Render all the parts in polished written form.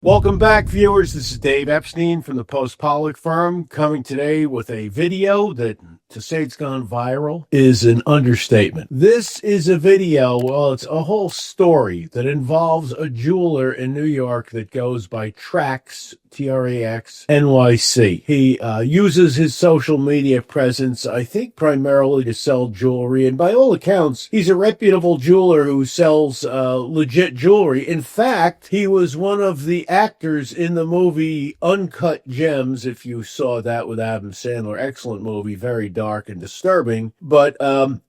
Welcome back, viewers. This is Dave Epstein from the Post-Pollock firm, coming today with a video that, to say it's gone viral, is an understatement. This is a video, well, it's a whole story that involves a jeweler in New York that goes by TRAX, TRAX, NYC. He uses his social media presence, I think, primarily to sell jewelry, and by all accounts, he's a reputable jeweler who sells legit jewelry. In fact, he was one of the actors in the movie Uncut Gems, if you saw that with Adam Sandler. Excellent movie, very dark and disturbing, but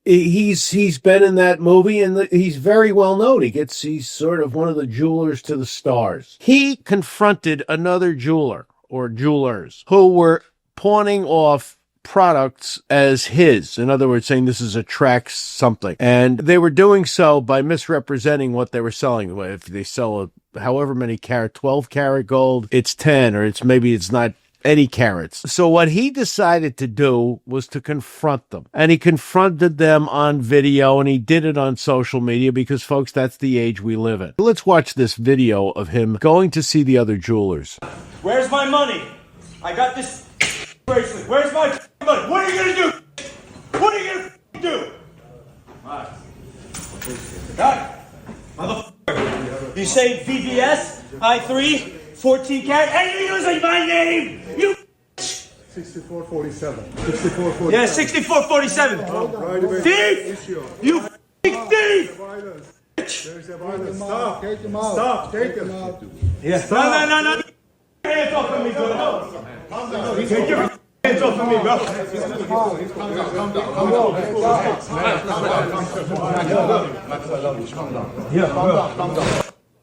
he's been in that movie, and he's very well known. He's sort of one of the jewelers to the stars. He confronted another jeweler or jewelers who were pawning off products as his. In other words, saying this is a TRAX something. And they were doing so by misrepresenting what they were selling. If they sell however many carat, 12 karat gold, it's 10, or maybe it's not any carats. So what he decided to do was to confront them. And he confronted them on video, and he did it on social media because, folks, that's the age we live in. Let's watch this video of him going to see the other jewelers. Where's my money? I got this bracelet. Where's my money? What are you gonna do? What are you gonna do? Alright. Motherfucker. You say VVS, I3, 14 karat, and you're using my name! You 6447. 6447. Yeah, 6447. Right away. Thief! You thief! There's a violence. Stop. Take him out. Stop. Take him out. Yeah. No. Hands off of me, bro. Take your hands off of me, bro.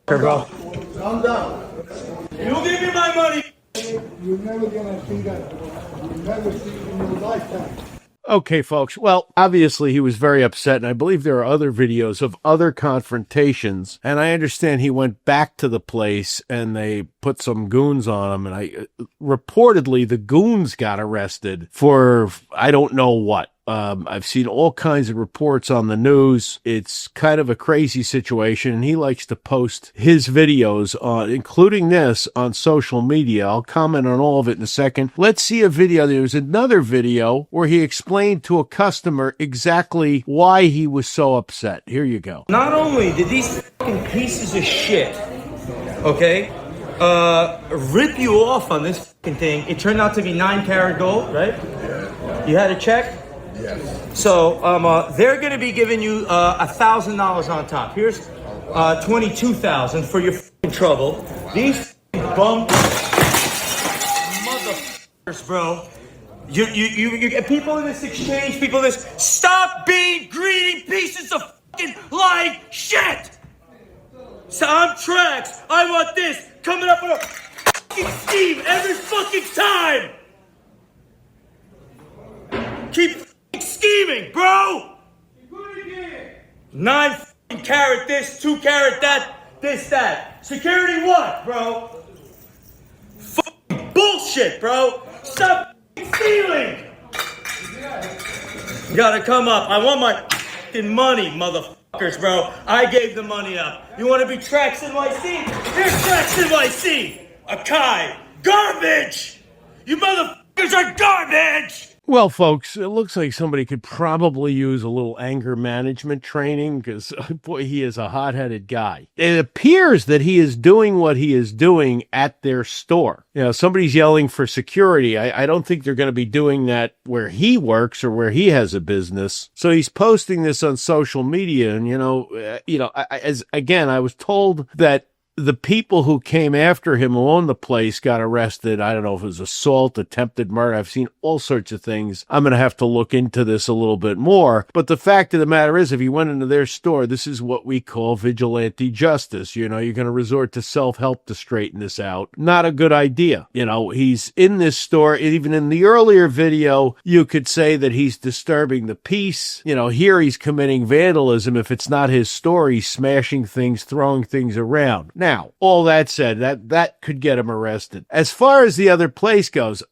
Here, bro. Calm down. You give me my money. You're never gonna see that. You'll never see it in your lifetime. Okay, folks. Well, obviously he was very upset, and I believe there are other videos of other confrontations, and I understand he went back to the place and they put some goons on him, and reportedly the goons got arrested for I don't know what. I've seen all kinds of reports on the news. It's kind of a crazy situation, and he likes to post his videos on, including this, on social media. I'll comment on all of it in a second. Let's see a video. There was another video where he explained to a customer exactly why he was so upset. Here you go. Not only did these fucking pieces of shit, okay, rip you off on this fucking thing, it turned out to be 9 karat gold, right? You had a check? Yes. So they're going to be giving you $1,000 on top. Here's $22,000 for your fucking trouble. These bum motherfuckers, bro. You get people in this exchange, people in this. Stop being greedy pieces of fucking lying shit. So I'm TRAX. I want this coming up with a fucking scheme every fucking time. Keep scheming, bro! 9 karat this, 2 karat that, this, that. Security what, bro? Fucking bullshit, bro! Stop stealing! You gotta come up. I want my fucking money, motherfuckers, bro. I gave the money up. You wanna be TraxNYC? Here's TraxNYC! Akai! Garbage! You motherfuckers are garbage! Well, folks, it looks like somebody could probably use a little anger management training because, boy, he is a hot-headed guy. It appears that he is doing what he is doing at their store. You know, somebody's yelling for security. I don't think they're going to be doing that where he works or where he has a business. So he's posting this on social media, and, I was told that the people who came after him who owned the place got arrested. I don't know if it was assault, attempted murder. I've seen all sorts of things. I'm going to have to look into this a little bit more. But the fact of the matter is, if you went into their store, this is what we call vigilante justice. You know, you're going to resort to self-help to straighten this out. Not a good idea. You know, he's in this store. Even in the earlier video, you could say that he's disturbing the peace. You know, here he's committing vandalism. If it's not his store, he's smashing things, throwing things around. Now, all that said, that could get him arrested. As far as the other place goes,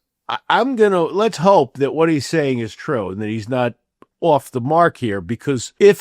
let's hope that what he's saying is true and that he's not off the mark here, because if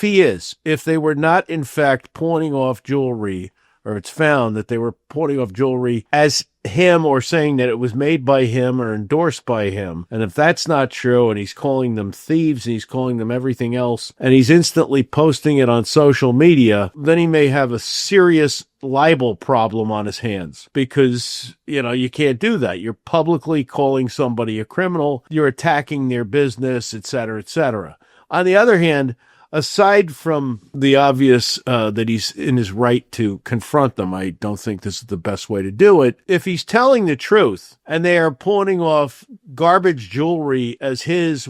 they were not in fact pawning off jewelry or it's found that they were putting off jewelry as him or saying that it was made by him or endorsed by him. And if that's not true, and he's calling them thieves and he's calling them everything else, and he's instantly posting it on social media, then he may have a serious libel problem on his hands, because, you can't do that. You're publicly calling somebody a criminal. You're attacking their business, et cetera, et cetera. On the other hand, aside from the obvious that he's in his right to confront them, I don't think this is the best way to do it. If he's telling the truth and they are pawning off garbage jewelry as his,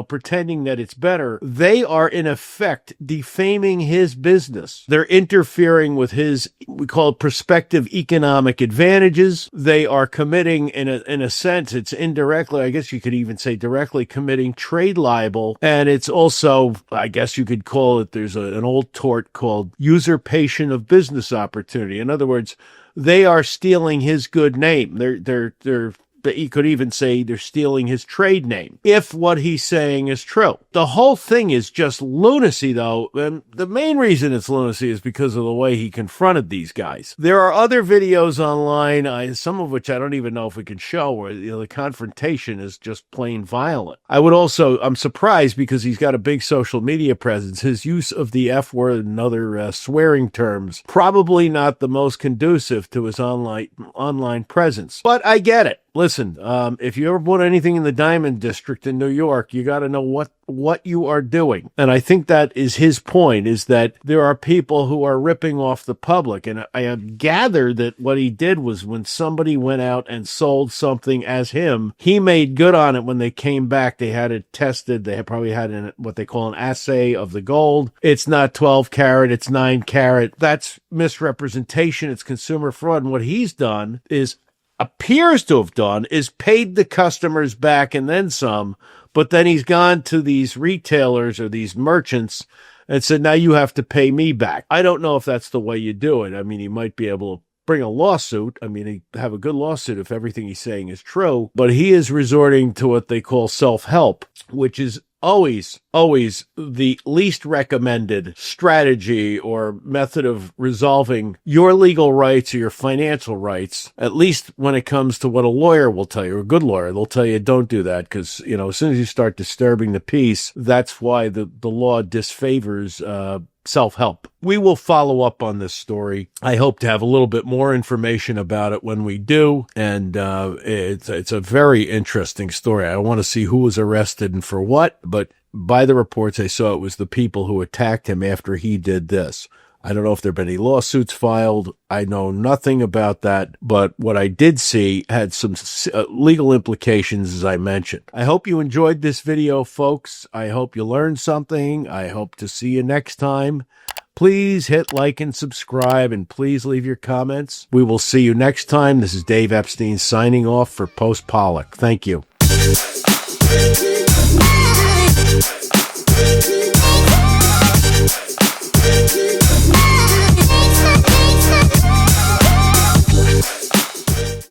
pretending that it's better, they are in effect defaming his business. They're interfering with his, we call it, prospective economic advantages. They are committing, in a sense, it's indirectly, I guess you could even say directly, committing trade libel. And it's also, I guess you could call it, there's an old tort called usurpation of business opportunity. In other words, they are stealing his good name. You could even say they're stealing his trade name, if what he's saying is true. The whole thing is just lunacy, though, and the main reason it's lunacy is because of the way he confronted these guys. There are other videos online, some of which I don't even know if we can show, where the confrontation is just plain violent. I'm surprised, because he's got a big social media presence. His use of the F word and other swearing terms, probably not the most conducive to his online presence. But I get it. Listen, if you ever bought anything in the Diamond District in New York, you got to know what you are doing. And I think that is his point, is that there are people who are ripping off the public. And I gather that what he did was, when somebody went out and sold something as him, he made good on it. When they came back, they had it tested. They probably had what they call an assay of the gold. It's not 12 karat, it's 9 karat. That's misrepresentation. It's consumer fraud. And what he's done appears to have done is paid the customers back and then some, but then he's gone to these retailers or these merchants and said, now you have to pay me back. I don't know if that's the way you do it. I mean, he might be able to bring a lawsuit. I mean, he'd have a good lawsuit if everything he's saying is true, but he is resorting to what they call self-help, which is always the least recommended strategy or method of resolving your legal rights or your financial rights, at least when it comes to what a lawyer will tell you. A good lawyer, they'll tell you don't do that, because, as soon as you start disturbing the peace, that's why the law disfavors self-help. We will follow up on this story. I hope to have a little bit more information about it when we do, and it's a very interesting story. I want to see who was arrested and for what, but by the reports I saw, it was the people who attacked him after he did this. I don't know if there have been any lawsuits filed. I know nothing about that, but what I did see had some legal implications, as I mentioned. I hope you enjoyed this video, folks. I hope you learned something. I hope to see you next time. Please hit like and subscribe, and please leave your comments. We will see you next time. This is Dave Epstein signing off for Post Pollock. Thank you.